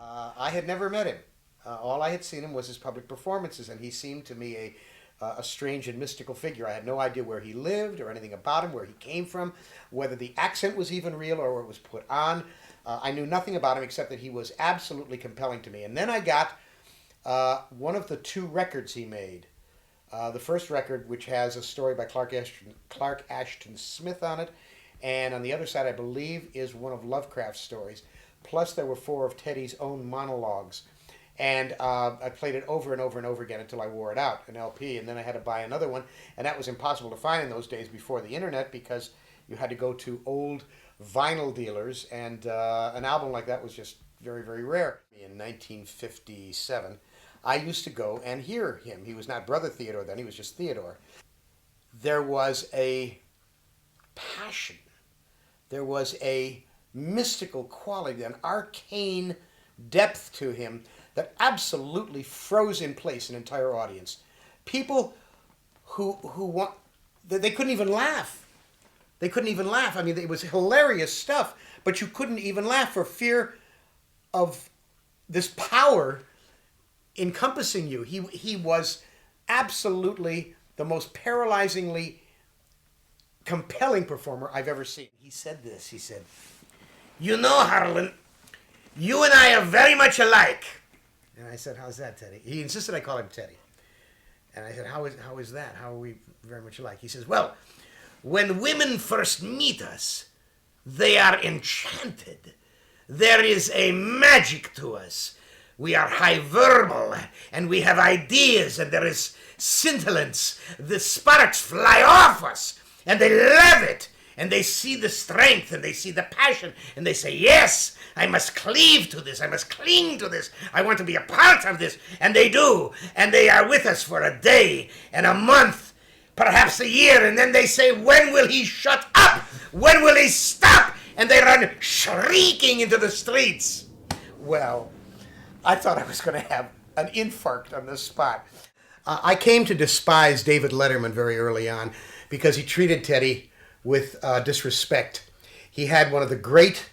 I had never met him. All I had seen him was his public performances, and he seemed to me a strange and mystical figure. I had no idea where he lived or anything about him, where he came from, whether the accent was even real or it was put on. I knew nothing about him except that he was absolutely compelling to me. And then I got one of the two records he made. The first record, which has a story by Clark Ashton Smith on it, and on the other side, I believe, is one of Lovecraft's stories. Plus, there were four of Teddy's own monologues. And I played it over and over and over again until I wore it out, an LP, and then I had to buy another one, and that was impossible to find in those days before the internet because you had to go to old vinyl dealers, and an album like that was just very, very rare. In 1957, I used to go and hear him. He was not Brother Theodore then, he was just Theodore. There was a passion, there was a mystical quality, an arcane depth to him that absolutely froze in place an entire audience. People who want, they couldn't even laugh. They couldn't even laugh. I mean, it was hilarious stuff, but you couldn't even laugh for fear of this power encompassing you. He was absolutely the most paralyzingly compelling performer I've ever seen. He said this, he said, "You know, Harlan, you and I are very much alike." And I said, "How's that, Teddy?" He insisted I call him Teddy. And I said, how is that? How are we very much alike? He says, "Well, when women first meet us, they are enchanted. There is a magic to us. We are high verbal, and we have ideas, and there is scintillance. The sparks fly off us, and they love it. And they see the strength, and they see the passion, and they say, yes, I must cleave to this, I must cling to this, I want to be a part of this. And they do, and they are with us for a day, and a month, perhaps a year, and then they say, when will he shut up? When will he stop? And they run shrieking into the streets." Well, I thought I was going to have an infarct on the spot. I came to despise David Letterman very early on because he treated Teddy with disrespect. He had one of the great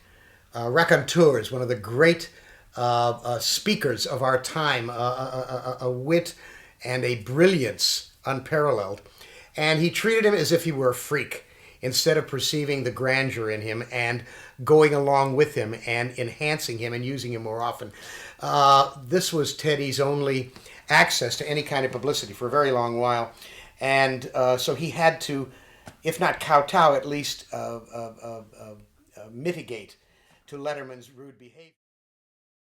raconteurs, one of the great speakers of our time, a wit and a brilliance unparalleled. And he treated him as if he were a freak, instead of perceiving the grandeur in him and going along with him and enhancing him and using him more often. This was Teddy's only access to any kind of publicity for a very long while. And so he had to, if not kowtow, at least mitigate to Letterman's rude behavior.